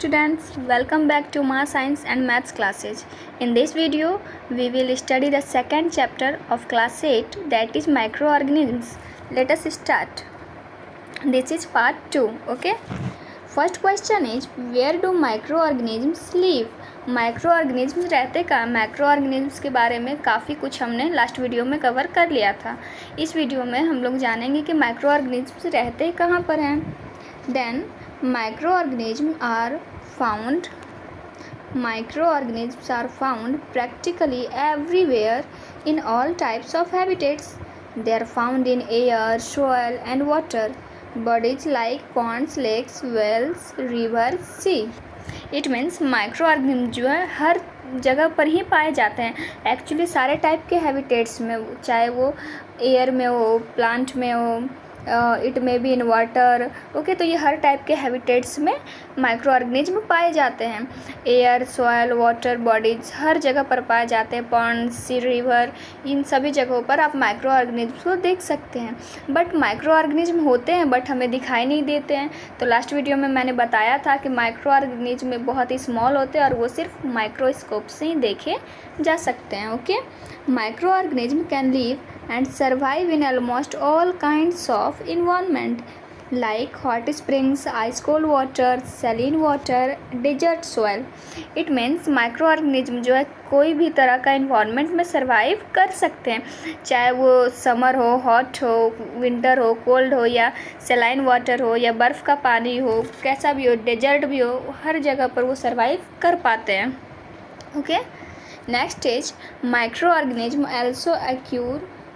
students, welcome back to my science and maths classes. In this video, we will study the second chapter of class 8, that is microorganisms. Let us start. This is part 2, okay? First question is, where do microorganisms live? माइक्रोऑर्गेनिज्म्स रहते कहाँ? माइक्रोऑर्गेनिज्म्स के बारे में काफ़ी कुछ हमने last video में cover कर लिया था. इस वीडियो में हम लोग जानेंगे कि माइक्रोऑर्गेनिज्म्स रहते कहाँ पर हैं. Then microorganisms are found practically everywhere in all types of habitats. They are found in air, soil and water bodies like ponds, lakes, wells, rivers, sea. It means microorganisms जो है हर जगह पर ही पाए जाते हैं. एक्चुअली सारे टाइप के habitats में, चाहे वो एयर में हो, प्लांट में हो, it may be in water. Okay, तो ये हर टाइप के हैबिटेट्स में माइक्रोऑर्गेनिज्म पाए जाते हैं. एयर, सॉयल, वाटर बॉडीज हर जगह पर पाए जाते हैं. पॉन्ड, सी, रिवर, इन सभी जगहों पर आप माइक्रोऑर्गेनिज्म को देख सकते हैं. बट माइक्रोऑर्गेनिज्म होते हैं बट हमें दिखाई नहीं देते हैं. तो लास्ट वीडियो में मैंने बताया था कि माइक्रोऑर्गेनिज्म बहुत ही स्मॉल होते हैं और वो सिर्फ माइक्रोस्कोप से ही देखे जा सकते हैं. Okay, microorganism can live and survive in almost all kinds of environment like hot springs, ice cold water, saline water, desert soil. It means microorganism जो है कोई भी तरह का environment में survive कर सकते हैं, चाहे वो समर हो, हॉट हो, विंटर हो, कोल्ड हो, या saline water हो, या बर्फ़ का पानी हो, कैसा भी हो, डेजर्ट भी हो, हर जगह पर वो सर्वाइव कर पाते हैं. Okay, next is microorganism also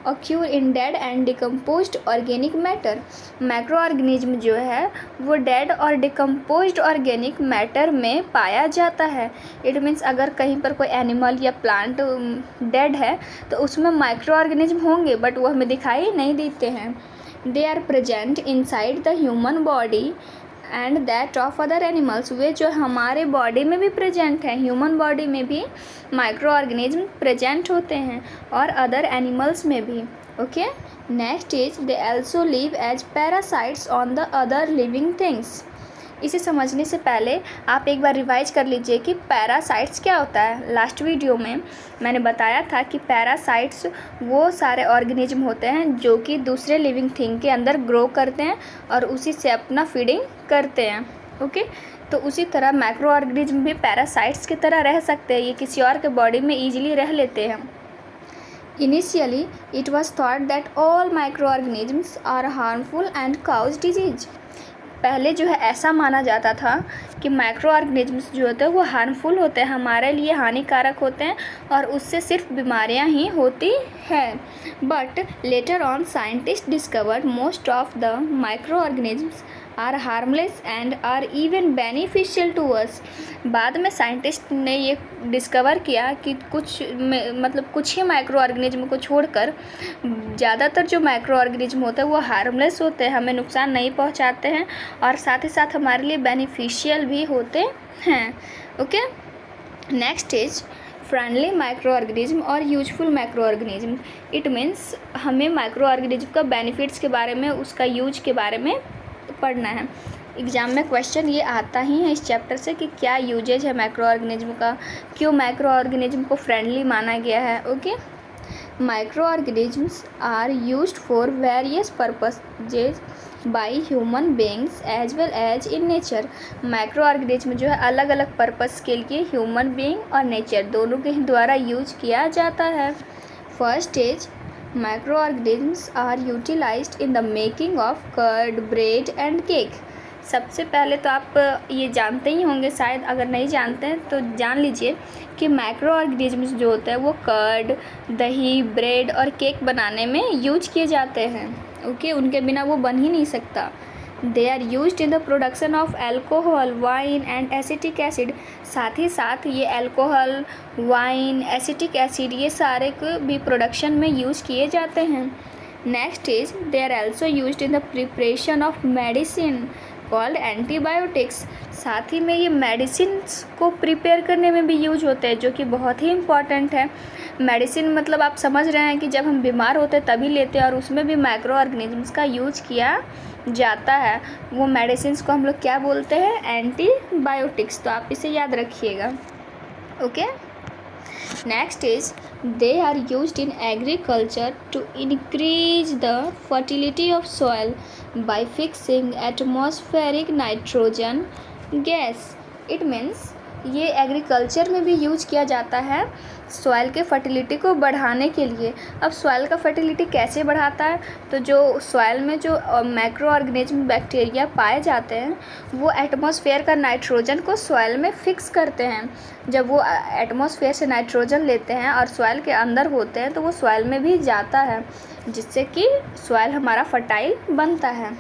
occur in dead and decomposed organic matter. Microorganism जो है वो डेड और डिकम्पोज्ड ऑर्गेनिक मैटर में पाया जाता है. इट मीन्स अगर कहीं पर कोई एनिमल या प्लांट डेड है तो उसमें माइक्रोऑर्गेनिज्म होंगे बट वो हमें दिखाई नहीं देते हैं. They are present inside the human body and that of other animals. वे जो हमारे बॉडी में भी प्रेजेंट हैं, ह्यूमन बॉडी में भी माइक्रोऑर्गेनिज्म प्रेजेंट होते हैं और अदर एनिमल्स में भी. Okay, next is they also live as parasites on the other living things. इसे समझने से पहले आप एक बार रिवाइज कर लीजिए कि पैरासाइट्स क्या होता है. लास्ट वीडियो में मैंने बताया था कि पैरासाइट्स वो सारे ऑर्गेनिज्म होते हैं जो कि दूसरे लिविंग थिंग के अंदर ग्रो करते हैं और उसी से अपना फीडिंग करते हैं. ओके, तो उसी तरह माइक्रो ऑर्गेनिज्म भी पैरासाइट्स की तरह रह सकते हैं. ये किसी और के बॉडी में ईजिली रह लेते हैं. Initially it was thought that all microorganisms are harmful and cause disease. पहले जो है ऐसा माना जाता था कि माइक्रो ऑर्गेनिजम्स जो होते हैं वो हार्मफुल होते हैं, हमारे लिए हानिकारक होते हैं और उससे सिर्फ बीमारियां ही होती हैं. But later on scientist discovered most of the microorganisms are harmless and are even beneficial to us. बाद में साइंटिस्ट ने ये डिस्कवर किया कि कुछ ही माइक्रो ऑर्गेनिज्म को छोड़कर ज़्यादातर जो माइक्रो ऑर्गेनिज्म होते हैं वो हार्मलेस होते हैं, हमें नुकसान नहीं पहुंचाते हैं और साथ ही साथ हमारे लिए बेनिफिशियल भी होते हैं. Okay, next is friendly microorganism और useful microorganism. It means हमें माइक्रो ऑर्गेनिज्म का बेनिफिट्स के बारे में, उसका यूज के बारे में पढ़ना है. एग्ज़ाम में क्वेश्चन ये आता ही है इस चैप्टर से कि क्या यूजेज है माइक्रो ऑर्गेनिज्म का, क्यों माइक्रो ऑर्गेनिज्म को फ्रेंडली माना गया है. Okay, microorganisms are used for various purposes by human beings as well as in nature. Microorganism जो है अलग अलग पर्पस के लिए ह्यूमन बीइंग और नेचर दोनों के द्वारा यूज किया जाता है. First is microorganisms are utilized in the making of curd, bread and cake. सबसे पहले तो आप ये जानते ही होंगे, शायद अगर नहीं जानते हैं तो जान लीजिए कि माइक्रोऑर्गेनिज्म्स जो होते हैं वो कर्ड, दही, ब्रेड और केक बनाने में यूज किए जाते हैं. ओके, उनके बिना वो बन ही नहीं सकता. They are used in the production of alcohol, wine and acetic acid. साथ ही साथ ये एल्कोहल, वाइन, एसिटिक एसिड ये सारे को भी प्रोडक्शन में यूज़ किए जाते हैं. Next is they are also used in the preparation of medicine called antibiotics. साथ ही में ये मेडिसिन को प्रिपेयर करने में भी यूज होते हैं, जो कि बहुत ही इम्पॉर्टेंट है। मेडिसिन मतलब आप समझ रहे हैं कि जब हम बीमार होते हैं तभी लेते हैं, और उसमें भी माइक्रो ऑर्गेनिजम्स का यूज किया जाता है। वो मेडिसिन को हम लोग क्या बोलते हैं? एंटीबायोटिक्स। तो आप इसे याद रखिएगा। Okay, next is they are used in agriculture to increase the fertility of soil by fixing atmospheric nitrogen gas. It means ये एग्रीकल्चर में भी यूज किया जाता है सॉइल के फर्टिलिटी को बढ़ाने के लिए। अब सॉइल का फर्टिलिटी कैसे बढ़ाता है? तो जो सॉइल में जो माइक्रो ऑर्गेनिज्म बैक्टीरिया पाए जाते हैं वो एटमॉस्फेयर का नाइट्रोजन को सॉइल में फिक्स करते हैं। जब वो एटमॉस्फेयर से नाइट्रोजन लेते हैं और सॉइल के अंदर होते हैं तो वो सॉइल में भी जाता है, जिससे कि सॉइल हमारा फर्टाइल बनता है।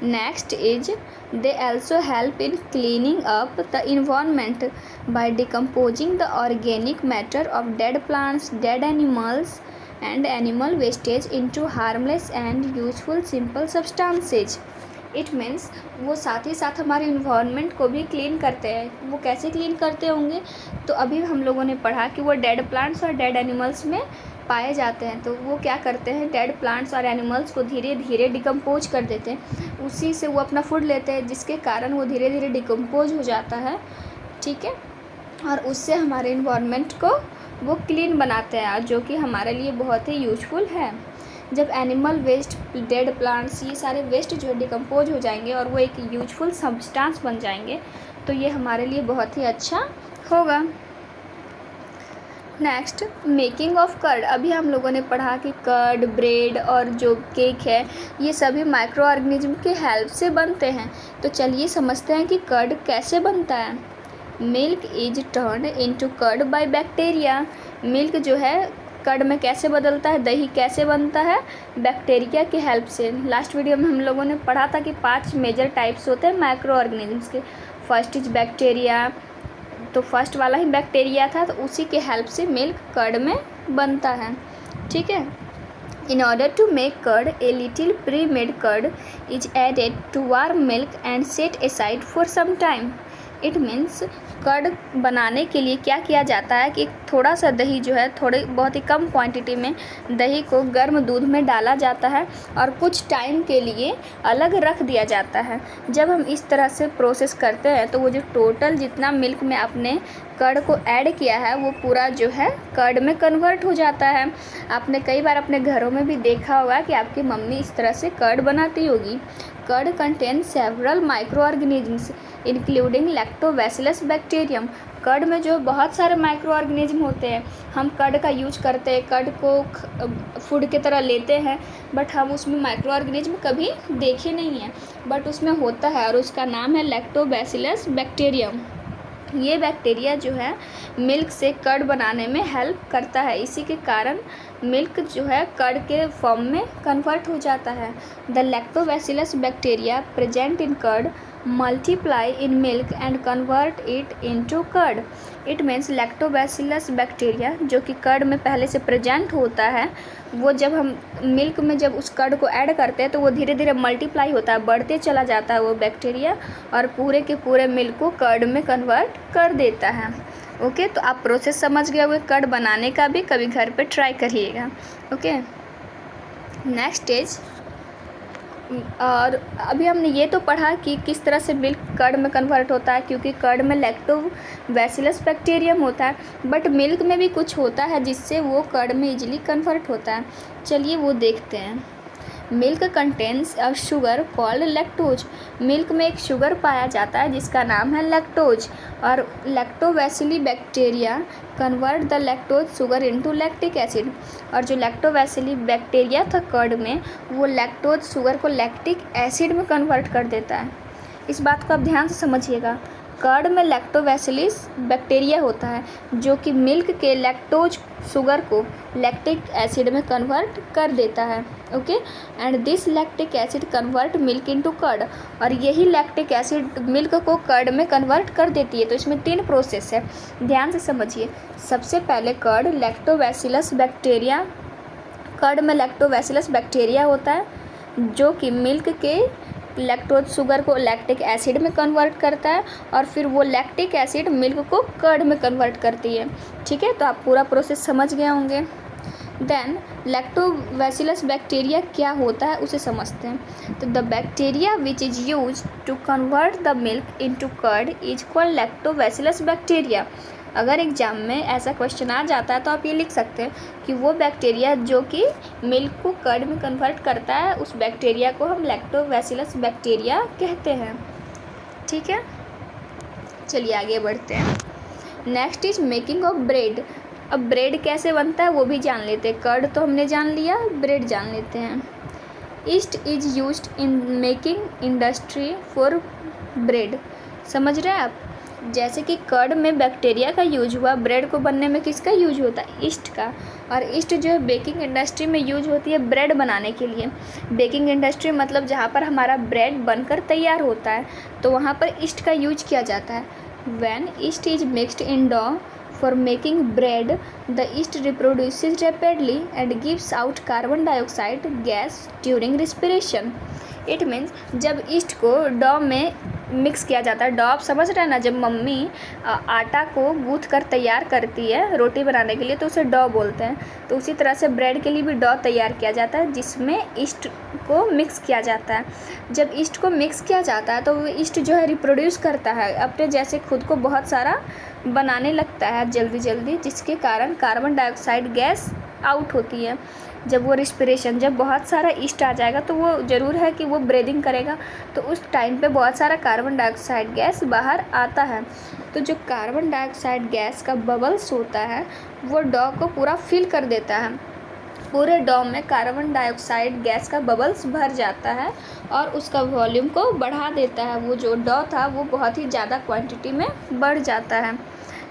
Next is they also help in cleaning up the environment by decomposing the organic matter of dead plants, dead animals and animal wastage into harmless and useful simple substances. It means वो साथ ही साथ हमारे environment को भी clean करते हैं। वो कैसे क्लीन करते होंगे? तो अभी हम लोगों ने पढ़ा कि वो डेड प्लांट्स और डेड एनिमल्स में पाए जाते हैं। तो वो क्या करते हैं? डेड प्लांट्स और एनिमल्स को धीरे धीरे डिकम्पोज कर देते हैं, उसी से वो अपना फूड लेते हैं, जिसके कारण वो धीरे धीरे डिकम्पोज हो जाता है। ठीक है, और उससे हमारे इन्वायरमेंट को वो क्लीन बनाते हैं, जो कि हमारे लिए बहुत ही यूजफुल है। जब एनिमल वेस्ट, डेड प्लांट्स, ये सारे वेस्ट जो है डिकम्पोज हो जाएंगे और वो एक यूजफुल सब्सटेंस बन जाएंगे, तो ये हमारे लिए बहुत ही अच्छा होगा। Next, making of curd. अभी हम लोगों ने पढ़ा कि कर्ड, ब्रेड और जो केक है ये सभी माइक्रो ऑर्गेनिज्म के हेल्प से बनते हैं। तो चलिए समझते हैं कि कर्ड कैसे बनता है। Milk is turned into curd by bacteria. Milk जो है कर्ड में कैसे बदलता है? दही कैसे बनता है? बैक्टीरिया की हेल्प से। लास्ट वीडियो में हम लोगों ने पढ़ा था कि 5 मेजर टाइप्स होते हैं माइक्रो ऑर्गेनिजम्स के। फर्स्ट इज बैक्टीरिया, तो फर्स्ट वाला ही बैक्टीरिया था, तो उसी के हेल्प से मिल्क कर्ड में बनता है। ठीक है, in order to make curd a little premade curd is added to warm milk and set aside for some time. It means curd बनाने के लिए क्या किया जाता है कि थोड़ा सा दही जो है, थोड़ी बहुत ही कम क्वांटिटी में दही को गर्म दूध में डाला जाता है और कुछ टाइम के लिए अलग रख दिया जाता है। जब हम इस तरह से प्रोसेस करते हैं तो वो जो टोटल जितना मिल्क में आपने कर्ड को ऐड किया है वो पूरा जो है कर्ड में कन्वर्ट हो जाता है। आपने कई बार अपने घरों में भी देखा होगा कि आपकी मम्मी इस तरह से कर्ड बनाती होगी। Curd contains several microorganisms including Lactobacillus bacterium. Curd में जो बहुत सारे माइक्रो ऑर्गेनिज्म होते हैं, हम कर्ड का यूज करते हैं, कर्ड को फूड की तरह लेते हैं, बट हम उसमें माइक्रो ऑर्गेनिज्म कभी देखे नहीं हैं, बट उसमें होता है और उसका नाम है लैक्टोबैसिलस बैक्टीरियम। ये बैक्टीरिया जो है मिल्क से कर्ड बनाने में हेल्प करता है, इसी के कारण मिल्क जो है कर्ड के फॉर्म में कन्वर्ट हो जाता है। The Lactobacillus bacteria present in curd multiply in milk and convert it into curd. It means Lactobacillus bacteria जो कि कर्ड में पहले से प्रेजेंट होता है, वो जब हम मिल्क में जब उस कर्ड को ऐड करते हैं तो वो धीरे धीरे मल्टीप्लाई होता है, बढ़ते चला जाता है वो बैक्टीरिया, और पूरे के पूरे मिल्क को कर्ड में कन्वर्ट कर देता है। ओके, तो आप प्रोसेस समझ गए हुए कर्ड बनाने का, भी कभी घर पे ट्राई करिएगा। ओके, नेक्स्ट इज, और अभी हमने ये तो पढ़ा कि किस तरह से मिल्क कर्ड में कन्वर्ट होता है, क्योंकि कर्ड में लैक्टोबैसिलस बैक्टीरियम होता है, बट मिल्क में भी कुछ होता है जिससे वो कर्ड में इजीली कन्वर्ट होता है। चलिए वो देखते हैं। Milk contains a sugar called lactose. Milk में एक शुगर पाया जाता है जिसका नाम है लैक्टोज, और lactobacilli bacteria convert the lactose sugar into lactic acid. और जो लैक्टोबैसिली बैक्टीरिया था कर्ड में, वो लैक्टोज शुगर को लैक्टिक एसिड में कन्वर्ट कर देता है। इस बात को आप ध्यान से समझिएगा। कर्ड में लैक्टोबैसिलस बैक्टीरिया होता है जो कि मिल्क के लैक्टोज शुगर को लैक्टिक एसिड में कन्वर्ट कर देता है। Okay, and this lactic acid convert milk into curd. और यही लैक्टिक एसिड मिल्क को कर्ड में कन्वर्ट कर देती है। तो इसमें 3 प्रोसेस है, ध्यान से समझिए। सबसे पहले कर्ड लैक्टोबैसिलस बैक्टीरिया, कर्ड में लैक्टोबैसिलस बैक्टीरिया होता है जो कि मिल्क के लैक्टोज शुगर को लैक्टिक एसिड में कन्वर्ट करता है और फिर वो लैक्टिक एसिड मिल्क को कर्ड में कन्वर्ट करती है। ठीक है, तो आप पूरा प्रोसेस समझ गए होंगे। देन लैक्टोबैसिलस बैक्टीरिया क्या होता है उसे समझते हैं। तो the bacteria which is use to convert the milk into curd is called Lactobacillus bacteria. अगर एग्जाम में ऐसा क्वेश्चन आ जाता है तो आप ये लिख सकते हैं कि वो बैक्टीरिया जो कि मिल्क को कर्ड में कन्वर्ट करता है, उस बैक्टीरिया को हम लैक्टोबैसिलस बैक्टीरिया कहते हैं। ठीक है, चलिए आगे बढ़ते हैं। Next is making of bread. अब ब्रेड कैसे बनता है वो भी जान लेते हैं। कर्ड तो हमने जान लिया, ब्रेड जान लेते हैं। East is used in making industry for bread. समझ रहे हैं आप, जैसे कि कर्ड में बैक्टीरिया का यूज हुआ, ब्रेड को बनने में किसका यूज होता है, ईस्ट का। और ईस्ट जो है बेकिंग इंडस्ट्री में यूज होती है ब्रेड बनाने के लिए। बेकिंग इंडस्ट्री मतलब जहाँ पर हमारा ब्रेड बनकर तैयार होता है, तो वहाँ पर ईस्ट का यूज किया जाता है। When yeast is mixed in dough for making bread, the yeast reproduces rapidly and gives out carbon dioxide gas during respiration. It means जब ईस्ट को डो में मिक्स किया जाता है, डो आप समझ रहे हैं ना, जब मम्मी आटा को गूँथ कर तैयार करती है रोटी बनाने के लिए तो उसे डो बोलते हैं। तो उसी तरह से ब्रेड के लिए भी डो तैयार किया जाता है जिसमें ईस्ट को मिक्स किया जाता है। जब ईस्ट को मिक्स किया जाता है तो वो ईस्ट जो है रिप्रोड्यूस करता है अपने जैसे खुद को बहुत सारा बनाने लगता है जल्दी जल्दी, जिसके कारण कार्बन डाइऑक्साइड गैस आउट होती है। जब वो रिस्पिरेशन, जब बहुत सारा ईस्ट आ जाएगा तो वो ज़रूर है कि वो ब्रीदिंग करेगा, तो उस टाइम पे बहुत सारा कार्बन डाइऑक्साइड गैस बाहर आता है। तो जो कार्बन डाइऑक्साइड गैस का बबल्स होता है वो डो को पूरा फिल कर देता है। पूरे डो में कार्बन डाइऑक्साइड गैस का बबल्स भर जाता है और उसका वॉल्यूम को बढ़ा देता है। वो जो डो था वो बहुत ही ज़्यादा क्वांटिटी में बढ़ जाता है।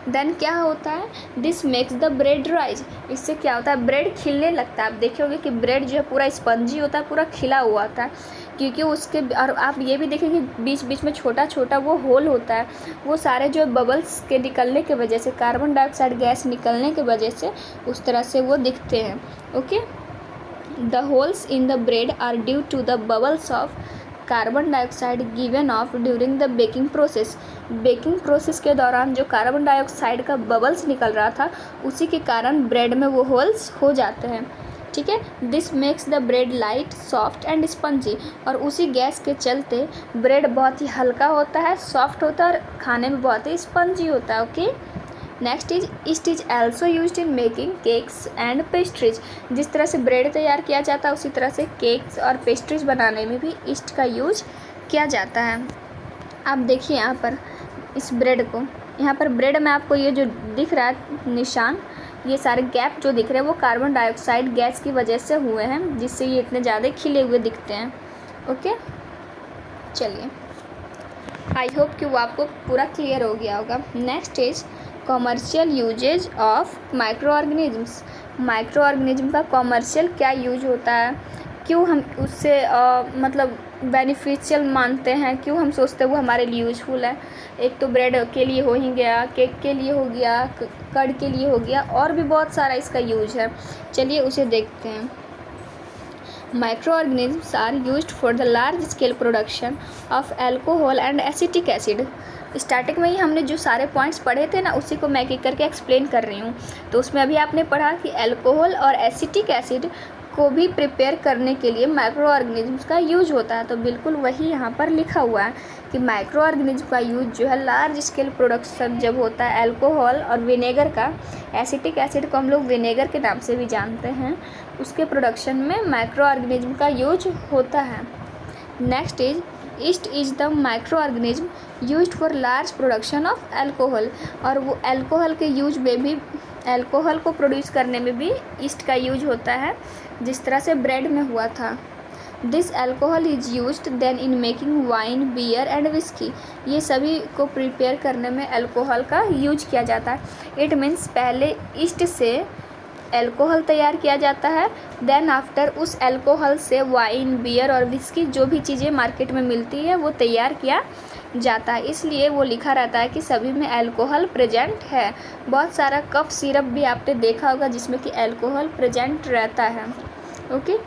देन क्या होता है, this makes the bread rise. इससे क्या होता है, ब्रेड खिलने लगता है। आप देखोगे कि ब्रेड जो है पूरा स्पंजी होता है, पूरा खिला हुआ होता है, क्योंकि उसके, और आप ये भी देखेंगे बीच बीच में छोटा छोटा वो होल होता है। वो सारे जो बबल्स के निकलने की वजह से, कार्बन डाइऑक्साइड गैस निकलने की वजह से उस तरह से वो दिखते हैं। Okay, the holes in the bread are due to the bubbles of carbon dioxide given off during the baking process. Baking process के दौरान जो कार्बन डाइऑक्साइड का बबल्स निकल रहा था उसी के कारण ब्रेड में वो होल्स हो जाते हैं। ठीक है, this makes the bread light, soft and spongy. और उसी गैस के चलते ब्रेड बहुत ही हल्का होता है, सॉफ्ट होता है और खाने में बहुत ही स्पंजी होता है। Okay, next is east is also used in making cakes and pastries. जिस तरह से ब्रेड तैयार किया जाता है उसी तरह से केक्स और पेस्ट्रीज बनाने में भी ईस्ट का यूज किया जाता है। आप देखिए यहाँ पर इस ब्रेड को, यहाँ पर ब्रेड में आपको ये जो दिख रहा है निशान, ये सारे गैप जो दिख रहे हैं वो कार्बन डाइऑक्साइड गैस की वजह से हुए हैं, जिससे ये इतने ज़्यादा खिले हुए दिखते हैं। ओके, चलिए, आई होप कि वो आपको पूरा क्लियर हो गया होगा। Next is commercial usages of microorganisms. Microorganism का कॉमर्शियल क्या यूज होता है, क्यों हम उससे मतलब बेनिफिशियल मानते हैं, क्यों हम सोचते हैं वो हमारे लिए यूजफुल है। एक तो ब्रेड के लिए हो ही गया, केक के लिए हो गया, कर्ड के लिए हो गया, और भी बहुत सारा इसका यूज है। चलिए उसे देखते हैं। Microorganisms are used for the large scale production of alcohol and acetic acid. Starting में ही हमने जो सारे पॉइंट्स पढ़े थे ना उसी को मैं एक एक करके एक्सप्लेन कर रही हूँ। तो उसमें अभी आपने पढ़ा कि अल्कोहल और एसिटिक एसिड को भी प्रिपेयर करने के लिए माइक्रो ऑर्गेनिजम्स का यूज होता है। तो बिल्कुल वही यहाँ पर लिखा हुआ है कि माइक्रो ऑर्गेनिज्म का यूज जो है लार्ज स्केल प्रोडक्शन जब होता है अल्कोहल और विनेगर का, एसिटिक एसिड को हम लोग विनेगर के नाम से भी जानते हैं, उसके प्रोडक्शन में माइक्रो ऑर्गेनिज्म का यूज होता है। Next is east is the micro organism used for large production of alcohol. और वो अल्कोहल के यूज में भी, अल्कोहल को प्रोड्यूस करने में भी ईस्ट का यूज होता है, जिस तरह से ब्रेड में हुआ था। This alcohol is used then in making wine, beer and whisky. ये सभी को प्रिपेयर करने में अल्कोहल का यूज किया जाता है। इट मीन्स पहले ईस्ट से अल्कोहल तैयार किया जाता है, देन आफ्टर उस अल्कोहल से वाइन, बियर और विस्की जो भी चीज़ें मार्केट में मिलती है वो तैयार किया जाता है। इसलिए वो लिखा रहता है कि सभी में अल्कोहल प्रेजेंट है। बहुत सारा कफ सिरप भी आपने देखा होगा जिसमें कि अल्कोहल प्रेजेंट रहता है। Okay,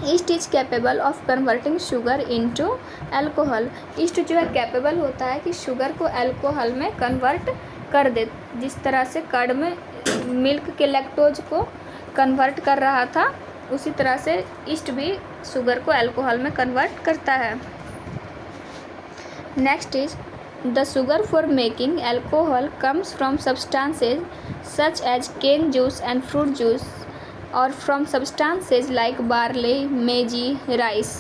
east is capable of converting sugar into alcohol. East जो है कैपेबल होता है कि शुगर को अल्कोहल में कन्वर्ट कर दे। जिस तरह से कर्ड में मिल्क के लैक्टोज को कन्वर्ट कर रहा था, उसी तरह से ईस्ट भी शुगर को अल्कोहल में कन्वर्ट करता है। Next is the sugar for making alcohol comes from substances such as cane juice and fruit juice और from substances like barley, maize, rice.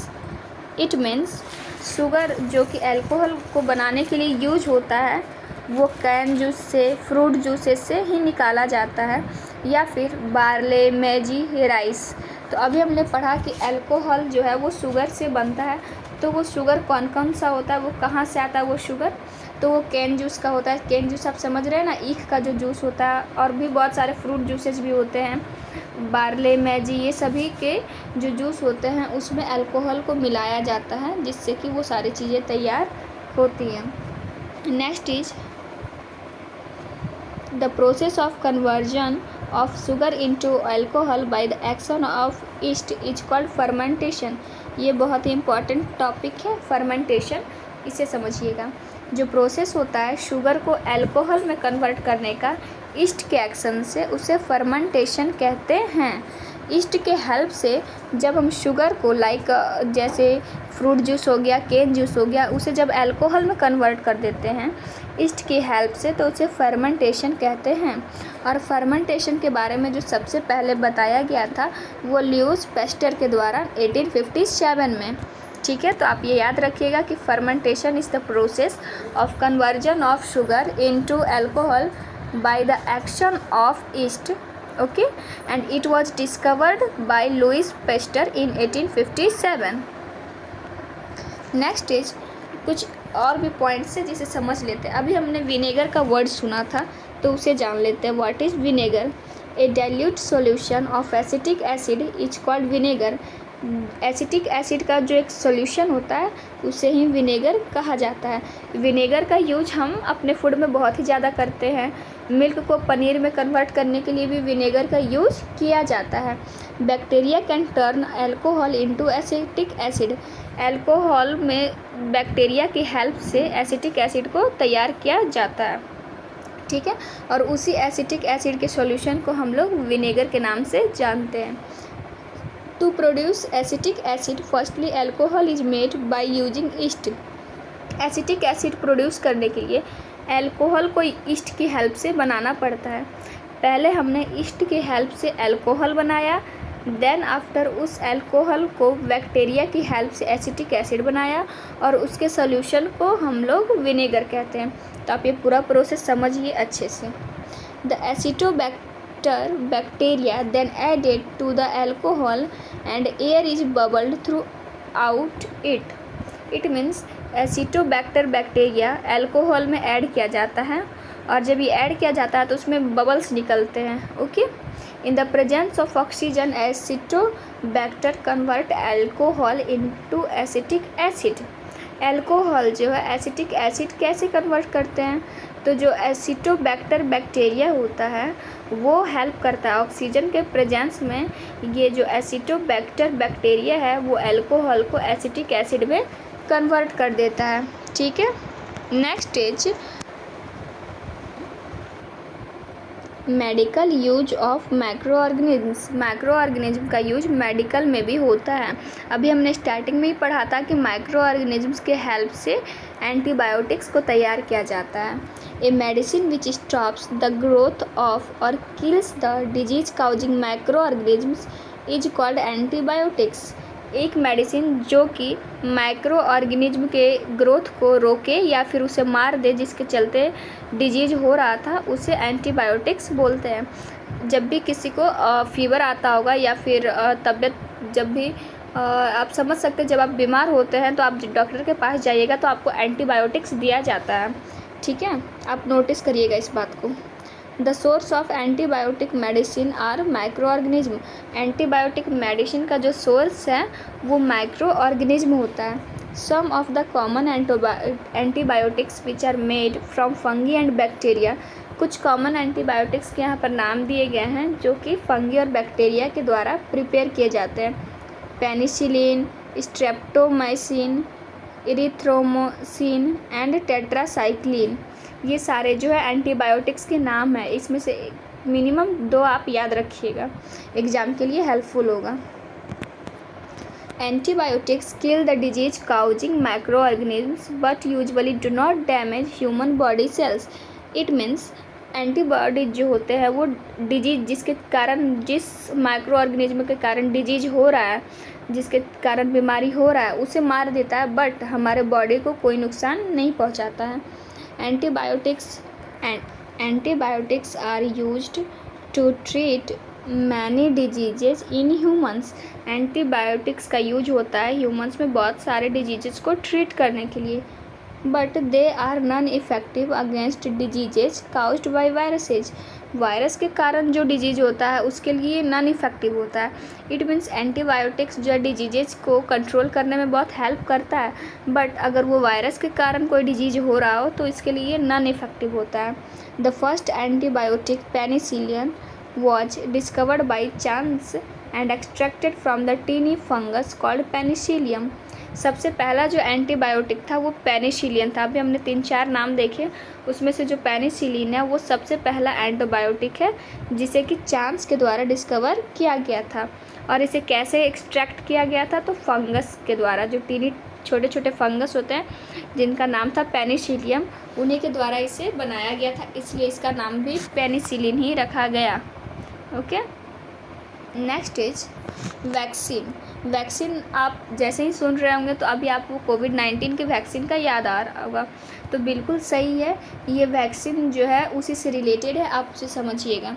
It means sugar जो कि अल्कोहल को बनाने के लिए यूज होता है वो कैन जूस से, फ्रूट जूसेस से ही निकाला जाता है, या फिर बार्ले, मेजी, राइस। तो अभी हमने पढ़ा कि अल्कोहल जो है वो शुगर से बनता है। तो वो शुगर कौन कौन सा होता है, वो कहाँ से आता है वो शुगर? तो वो कैन जूस का होता है। कैन जूस आप समझ रहे हैं ना, ईख का जो जूस होता है, और भी बहुत सारे फ्रूट जूसेस भी होते हैं, बार्ले, मैजी, ये सभी के जो जूस होते हैं उसमें अल्कोहल को मिलाया जाता है, जिससे कि वो सारी चीज़ें तैयार होती हैं। Next is the process of conversion of sugar into alcohol by the action of yeast is called fermentation। ये बहुत ही इम्पॉर्टेंट टॉपिक है फर्मेंटेशन, इसे समझिएगा। जो प्रोसेस होता है शुगर को अल्कोहल में कन्वर्ट करने का ईस्ट के एक्शन से, उसे फर्मेंटेशन कहते हैं। ईस्ट के हेल्प से जब हम शुगर को जैसे फ्रूट जूस हो गया, केन जूस हो गया, उसे जब अल्कोहल में कन्वर्ट कर देते हैं ईस्ट की हेल्प से, तो उसे फर्मेंटेशन कहते हैं। और फर्मेंटेशन के बारे में जो सबसे पहले बताया गया था वो ल्यूइस पास्चर के द्वारा 1857 में। ठीक है, तो आप ये याद रखिएगा कि fermentation is the process of conversion of sugar into alcohol by the action of yeast. Okay, and it was discovered by Louis Pasteur in 1857। Next is कुछ और भी पॉइंट्स है जिसे समझ लेते हैं। अभी हमने विनेगर का वर्ड सुना था, तो उसे जान लेते हैं। What is vinegar? A dilute solution of acetic acid is called vinegar. Acetic acid का जो एक सॉल्यूशन होता है उसे ही विनेगर कहा जाता है। विनेगर का यूज हम अपने फूड में बहुत ही ज़्यादा करते हैं। मिल्क को पनीर में कन्वर्ट करने के लिए भी विनेगर का यूज किया जाता है। Bacteria can turn alcohol into acetic acid. Alcohol में बैक्टीरिया की हेल्प से एसिटिक एसिड को तैयार किया जाता है। ठीक है, और उसी एसिटिक एसिड के सॉल्यूशन को हम लोग विनेगर के नाम से जानते हैं। To produce acetic acid firstly alcohol is made by using yeast. Acetic acid produce करने के लिए अल्कोहल को ईस्ट की हेल्प से बनाना पड़ता है। पहले हमने ईस्ट की हेल्प से अल्कोहल बनाया, देन आफ्टर उस अल्कोहल को बैक्टीरिया की हेल्प से एसिटिक एसिड बनाया, और उसके सॉल्यूशन को हम लोग विनेगर कहते हैं। तो आप ये पूरा प्रोसेस समझिए अच्छे से। The Acetobacter bacteria then added to the alcohol and air is bubbled through out it. It means Acetobacter bacteria alcohol में ऐड किया जाता है, और जब ये ऐड किया जाता है तो उसमें बबल्स निकलते हैं। Okay, in the presence of oxygen Acetobacter convert alcohol into acetic acid. Alcohol जो है एसिटिक एसिड कैसे कन्वर्ट करते हैं? तो जो एसिटोबैक्टर बैक्टीरिया होता है वो हेल्प करता है ऑक्सीजन के प्रेजेंस में। ये जो एसिटोबैक्टर बैक्टीरिया है वो अल्कोहल को एसिटिक एसिड में कन्वर्ट कर देता है। ठीक है, next is medical use of micro organisms. Micro organism का यूज मेडिकल में भी होता है। अभी हमने स्टार्टिंग में ही पढ़ा था कि माइक्रो ऑर्गेनिज्म्स के हेल्प से एंटीबायोटिक्स को तैयार किया जाता है। A medicine which stops the growth of or kills the disease causing microorganisms is called antibiotics. एक मेडिसिन जो कि माइक्रो ऑर्गेनिज्म के ग्रोथ को रोके या फिर उसे मार दे, जिसके चलते डिजीज हो रहा था, उसे एंटीबायोटिक्स बोलते हैं। जब भी किसी को फीवर आता होगा या फिर तबीयत, जब भी आप समझ सकते हैं, जब आप बीमार होते हैं तो आप डॉक्टर के पास जाइएगा तो आपको एंटीबायोटिक्स दिया जाता है। ठीक है, आप नोटिस करिएगा इस बात को। The source of antibiotic medicine are microorganism. Antibiotic medicine का जो सोर्स है वो माइक्रो ऑर्गेनिज्म होता है। Some of the common antibiotics which are made from fungi and bacteria. कुछ कॉमन एंटीबायोटिक्स के यहाँ पर नाम दिए गए हैं जो कि फंगी और बैक्टीरिया के द्वारा प्रिपेयर किए जाते हैं। Penicillin, streptomycin, erythromycin and tetracycline. ये सारे जो है एंटीबायोटिक्स के नाम है। इसमें से मिनिमम 2 आप याद रखिएगा, एग्जाम के लिए हेल्पफुल होगा। Antibiotics kill the disease-causing microorganisms but usually do not damage human body cells. It means antibody जो होते हैं वो डिजीज जिसके कारण, जिस माइक्रो ऑर्गेनिज्म के कारण डिजीज हो रहा है, जिसके कारण बीमारी हो रहा है, उसे मार देता है बट हमारे बॉडी को कोई नुकसान नहीं पहुंचाता है। Antibiotics are used to treat many diseases in humans. Antibiotics का यूज होता है ह्यूमंस में बहुत सारे डिजीजेस को ट्रीट करने के लिए, but they are non effective against diseases caused by viruses. Virus के कारण जो डिजीज होता है उसके लिए नॉन इफेक्टिव होता है। इट मीन्स एंटीबायोटिक्स जो डिजीजेज को कंट्रोल करने में बहुत हेल्प करता है, बट अगर वो वायरस के कारण कोई डिजीज हो रहा हो तो इसके लिए नॉन इफेक्टिव होता है। The first antibiotic penicillin was discovered by chance and extracted from the tiny fungus called penicillium। सबसे पहला जो एंटीबायोटिक था वो पेनिसिलिन था। अभी हमने 3-4 नाम देखे, उसमें से जो पेनिसिलिन है वो सबसे पहला एंटीबायोटिक है जिसे कि चांस के द्वारा डिस्कवर किया गया था। और इसे कैसे एक्सट्रैक्ट किया गया था, तो फंगस के द्वारा, जो टीनी छोटे छोटे फंगस होते हैं जिनका नाम था पेनिसिलियम, उन्हीं के द्वारा इसे बनाया गया था, इसलिए इसका नाम भी पेनिसिलिन ही रखा गया। Okay, next is vaccine. Vaccine आप जैसे ही सुन रहे होंगे तो अभी आपको कोविड-19 के वैक्सीन का याद आ रहा होगा, तो बिल्कुल सही है। ये वैक्सीन जो है उसी से रिलेटेड है, आप उसे समझिएगा।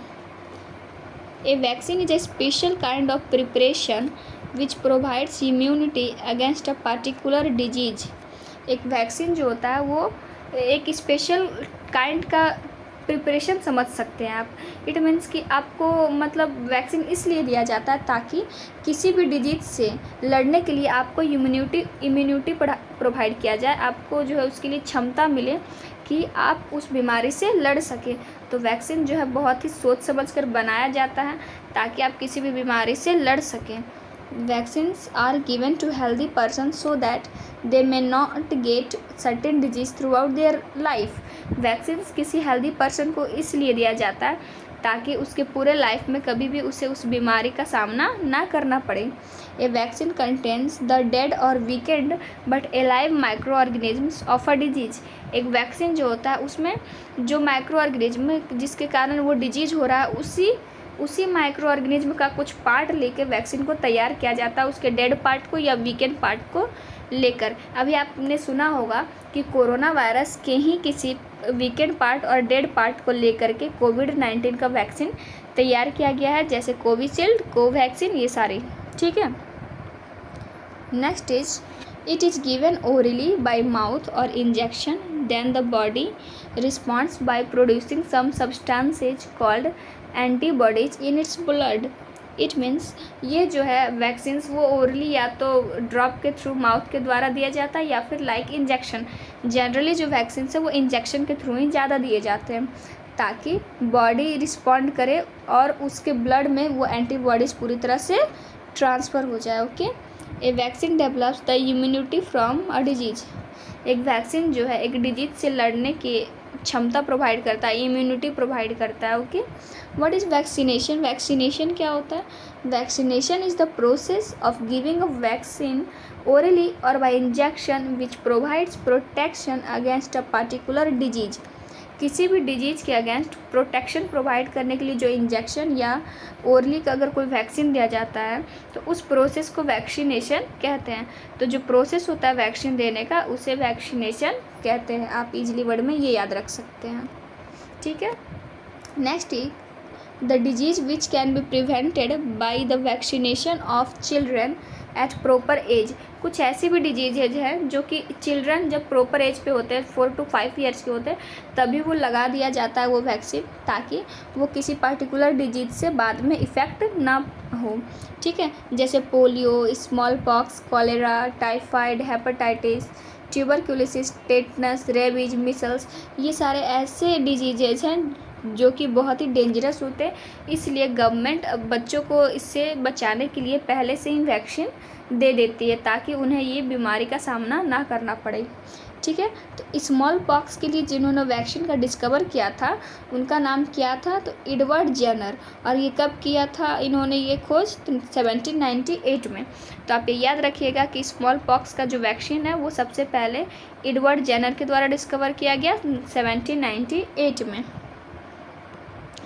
A vaccine is a special kind of preparation which provides immunity against a particular disease. एक वैक्सीन जो होता है वो एक स्पेशल काइंड का प्रिपरेशन समझ सकते हैं आप। इट मीन्स कि आपको मतलब वैक्सीन इसलिए दिया जाता है ताकि किसी भी डिजीज से लड़ने के लिए आपको इम्यूनिटी प्रोवाइड किया जाए, आपको जो है उसके लिए क्षमता मिले कि आप उस बीमारी से लड़ सकें। तो वैक्सीन जो है बहुत ही सोच समझ कर बनाया जाता है ताकि आप किसी भी बीमारी से लड़ सकें। Vaccines are given to healthy persons so that they may not get certain disease throughout their life। Vaccines किसी हेल्दी पर्सन को इसलिए दिया जाता है ताकि उसके पूरे लाइफ में कभी भी उसे उस बीमारी का सामना ना करना पड़े। ए वैक्सीन कंटेन्स द डेड और weekend but alive micro organisms of a disease. एक वैक्सीन जो होता है उसमें जो माइक्रो ऑर्गेनिज्म जिसके कारण वो डिजीज हो रहा है उसी माइक्रो ऑर्गेनिज्म का कुछ पार्ट लेके वैक्सीन को तैयार किया जाता है, उसके डेड पार्ट को या वीकेंड पार्ट को लेकर। अभी आपने सुना होगा कि कोरोना वायरस के ही किसी वीकेंड पार्ट और डेड पार्ट को लेकर के कोविड-19 का वैक्सीन तैयार किया गया है, जैसे कोविशील्ड, कोवैक्सीन, ये सारे। ठीक है, next is it is given orally by mouth or injection, then the body responds by producing some substances called antibodies in its blood. It means ये जो है वैक्सीन्स वो ओरली या तो ड्रॉप के थ्रू माउथ के द्वारा दिया जाता है या फिर लाइक इंजेक्शन। जनरली जो वैक्सीन्स है वो इंजेक्शन के थ्रू ही ज़्यादा दिए जाते हैं ताकि बॉडी रिस्पॉन्ड करे और उसके ब्लड में वो एंटीबॉडीज़ पूरी तरह से ट्रांसफ़र हो जाए। Okay, A vaccine develops the immunity from a disease. एक वैक्सीन जो है एक डिजीज से लड़ने की क्षमता प्रोवाइड करता है, इम्यूनिटी प्रोवाइड करता है। Okay, what is vaccination? Vaccination क्या होता है? Vaccination is the process of giving a vaccine orally or by injection which provides protection against a particular disease. किसी भी डिजीज के अगेंस्ट प्रोटेक्शन प्रोवाइड करने के लिए जो इंजेक्शन या ओरली का अगर कोई वैक्सीन दिया जाता है तो उस प्रोसेस को वैक्सीनेशन कहते हैं। तो जो प्रोसेस होता है वैक्सीन देने का उसे वैक्सीनेशन कहते हैं। आप इजीली वर्ड में ये याद रख सकते हैं। ठीक है, next is the disease which can be prevented by the vaccination of children at proper age. कुछ ऐसी भी डिजीजेज हैं जो कि चिल्ड्रन जब प्रॉपर एज पे होते हैं, 4 to 5 ईयर्स के होते हैं, तभी वो लगा दिया जाता है वो वैक्सीन ताकि वो किसी पर्टिकुलर डिजीज से बाद में इफ़ेक्ट ना हो। ठीक है, जैसे polio, small pox, cholera, typhoid, hepatitis, tuberculosis, tetanus, rabies, micelles, ये सारे ऐसे डिजीजेज हैं जो कि बहुत ही डेंजरस होते हैं, इसलिए गवर्नमेंट बच्चों को इससे बचाने के लिए पहले से ही वैक्सीन दे देती है ताकि उन्हें ये बीमारी का सामना ना करना पड़े। ठीक है, तो स्मॉल पॉक्स के लिए जिन्होंने वैक्सीन का डिस्कवर किया था उनका नाम क्या था, तो एडवर्ड जेनर। और ये कब किया था इन्होंने ये खोज, 1798 में। तो आप ये याद रखिएगा कि स्मॉल पॉक्स का जो वैक्सीन है वो सबसे पहले एडवर्ड जेनर के द्वारा डिस्कवर किया गया 1798 में।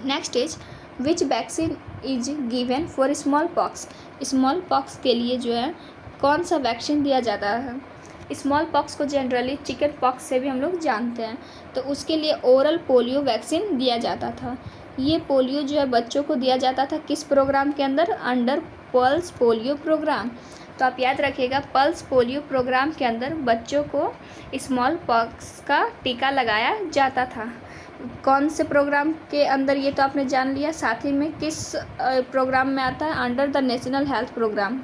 Next is which vaccine is given for small pox. Small pox के लिए जो है कौन सा वैक्सीन दिया जाता है। स्मॉल पॉक्स को जनरली चिकन पॉक्स से भी हम लोग जानते हैं, तो उसके लिए ओरल पोलियो वैक्सीन दिया जाता था। ये पोलियो जो है बच्चों को दिया जाता था किस प्रोग्राम के अंदर, अंडर पल्स पोलियो प्रोग्राम। तो आप याद रखिएगा पल्स पोलियो प्रोग्राम के अंदर बच्चों को स्मॉल पॉक्स का टीका लगाया जाता था। कौन से प्रोग्राम के अंदर ये तो आपने जान लिया, साथ ही में किस प्रोग्राम में आता है, under the national health program.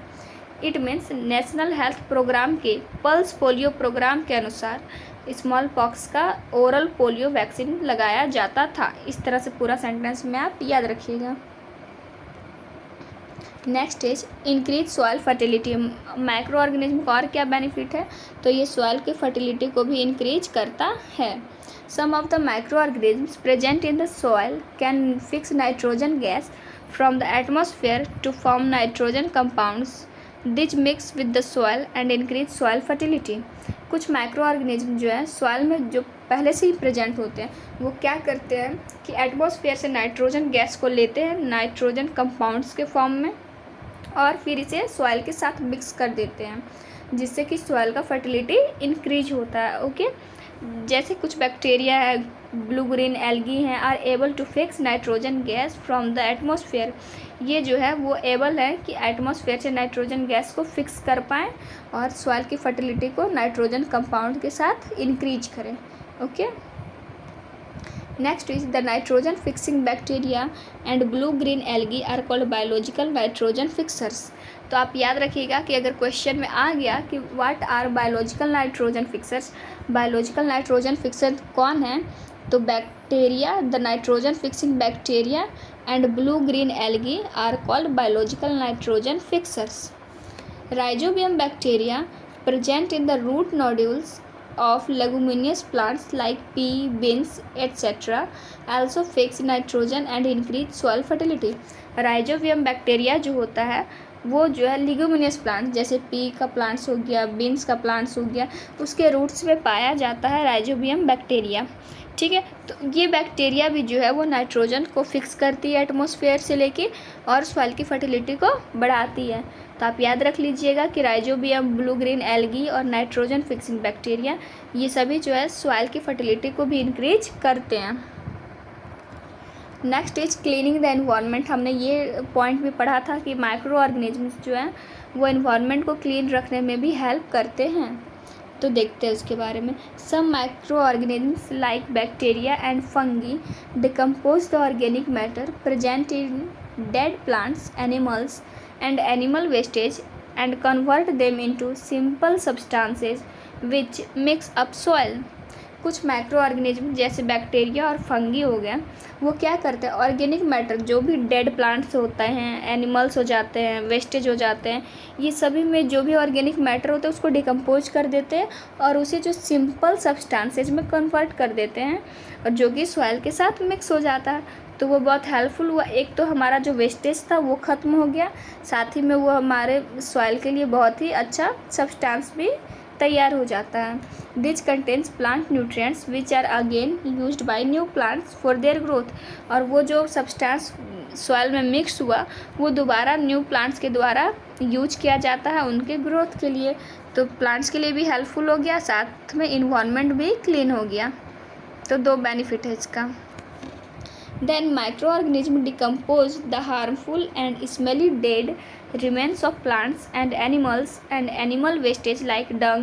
It means national health program के पल्स पोलियो प्रोग्राम के अनुसार स्मॉल पॉक्स का ओरल पोलियो वैक्सीन लगाया जाता था। इस तरह से पूरा सेंटेंस में आप याद रखिएगा। Next is increase soil fertility. Micro organism का और क्या बेनिफिट है, तो ये सॉइल की फर्टिलिटी को भी इंक्रीज करता है। Some of the microorganisms present in the soil can fix nitrogen gas from the atmosphere to form nitrogen compounds which mix with the soil and increase soil fertility. कुछ microorganism जो है soil में जो पहले से ही present होते हैं वो क्या करते हैं कि एटमॉस्फेयर से नाइट्रोजन गैस को लेते हैं नाइट्रोजन कंपाउंड्स के फॉर्म में और फिर इसे सॉइल के साथ मिक्स कर देते हैं, जिससे कि सॉइल का फर्टिलिटी इंक्रीज होता है। ओके, जैसे कुछ बैक्टीरिया है, ब्लू ग्रीन एल्गी हैं, are able to fix nitrogen gas from the atmosphere. ये जो है वो एबल है कि एटमॉस्फेयर से नाइट्रोजन गैस को फिक्स कर पाएँ और सॉइल की फर्टिलिटी को नाइट्रोजन कंपाउंड के साथ इंक्रीज करें। Okay, next is the nitrogen fixing bacteria and blue green algae are called biological nitrogen fixers. तो आप याद रखिएगा कि अगर क्वेश्चन में आ गया कि what are biological nitrogen fixers, biological nitrogen fixer कौन है, तो bacteria, the nitrogen fixing bacteria and blue green algae are called biological nitrogen fixers. Rhizobium bacteria present in the root nodules of leguminous plants like pea, beans, etc. also fix nitrogen and increase soil fertility. Rhizobium bacteria जो होता है वो जो है लिगुमिनियस plant जैसे P का plants हो गया, बीन्स का प्लांट्स हो गया, उसके रूट्स में पाया जाता है राइजोबियम बैक्टीरिया। ठीक है, तो ये बैक्टीरिया भी जो है वो नाइट्रोजन को फिक्स करती है एटमॉस्फेयर से लेके और सॉइल की फर्टिलिटी को बढ़ाती है। तो आप याद रख लीजिएगा कि राइजोबियम, ब्लू ग्रीन एल्गी और नाइट्रोजन फिक्सिंग बैक्टीरिया ये सभी जो है सॉइल की फर्टिलिटी को भी इंक्रीज करते हैं। Next is cleaning the environment. हमने ये पॉइंट भी पढ़ा था कि माइक्रो ऑर्गेनिजम्स जो हैं वो एनवायरनमेंट को क्लीन रखने में भी हेल्प करते हैं। तो देखते हैं उसके बारे में। Some micro organisms like bacteria and fungi decompose the organic matter present in dead plants, animals and animal wastage and convert them into simple substances which mix up soil. कुछ माइक्रो ऑर्गेनिज्म जैसे bacteria और fungi हो गया, वो क्या करते हैं, organic matter जो भी डेड प्लांट्स होते हैं, एनिमल्स हो जाते हैं, वेस्टेज हो जाते हैं, ये सभी में जो भी ऑर्गेनिक मैटर होता है उसको डिकम्पोज कर देते हैं और उसे जो सिंपल सब्सटेंसेज में कन्वर्ट कर देते हैं और जो कि सॉइल के साथ मिक्स हो जाता है। तो वो बहुत हेल्पफुल हुआ। एक तो हमारा जो वेस्टेज था वो ख़त्म हो गया, साथ ही में वो हमारे सॉइल के लिए बहुत ही अच्छा सब्सटेंस भी तैयार हो जाता है। This contains plant nutrients which are again used by new plants for their growth. और वो जो सब्सटेंस सॉइल में मिक्स हुआ वो दोबारा न्यू प्लांट्स के द्वारा यूज किया जाता है उनके ग्रोथ के लिए। तो प्लांट्स के लिए भी हेल्पफुल हो गया, साथ में इन्वायरमेंट भी क्लीन हो गया। तो दो बेनिफिट है इसका। Then microorganisms decompose the harmful and smelly dead remains of plants and animal wastage like dung,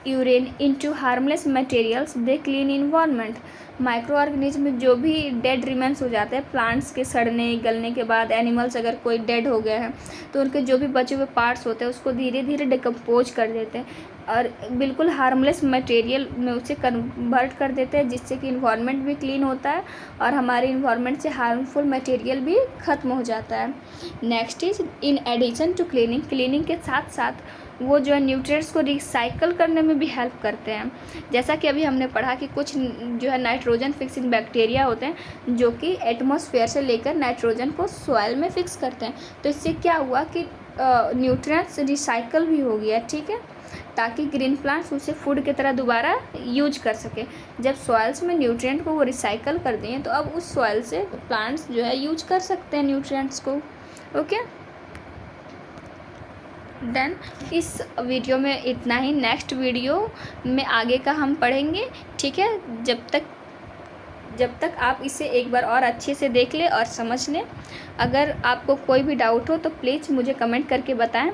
urine into harmless materials. They clean environment. Micro organism जो भी डेड रिमेन्स हो जाते हैं प्लांट्स के सड़ने गलने के बाद, एनिमल्स अगर कोई डेड हो गया है तो उनके जो भी बचे हुए पार्ट्स होते हैं उसको धीरे धीरे डिकम्पोज कर देते हैं और बिल्कुल हार्मलेस मटेरियल में उसे कन्वर्ट कर देते हैं, जिससे कि इन्वायरमेंट भी क्लीन होता है और हमारे इन्वायरमेंट से हार्मफुल मटेरियल भी ख़त्म हो जाता है। Next is in addition to cleaning के साथ साथ वो जो है न्यूट्रिएंट्स को रिसाइकल करने में भी हेल्प करते हैं। जैसा कि अभी हमने पढ़ा कि कुछ जो है नाइट्रोजन फिक्सिंग बैक्टीरिया होते हैं जो कि एटमॉस्फेयर से लेकर नाइट्रोजन को सॉइल में फिक्स करते हैं। तो इससे क्या हुआ कि न्यूट्रिएंट्स रिसाइकल भी हो गया, ठीक है, ताकि ग्रीन प्लांट्स उसे फूड की तरह दोबारा यूज कर सके। जब सॉइल्स में न्यूट्रिएंट को वो रिसाइकल कर दें तो अब उस सॉइल से प्लांट्स जो है यूज कर सकते हैं न्यूट्रिएंट्स को। ओके डन, इस वीडियो में इतना ही। नेक्स्ट वीडियो में आगे का हम पढ़ेंगे, ठीक है। जब तक आप इसे एक बार और अच्छे से देख लें और समझ लें। अगर आपको कोई भी डाउट हो तो प्लीज़ मुझे कमेंट करके बताएं।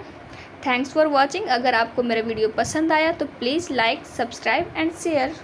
Thanks for watching. अगर आपको मेरा वीडियो पसंद आया तो please like, subscribe and share.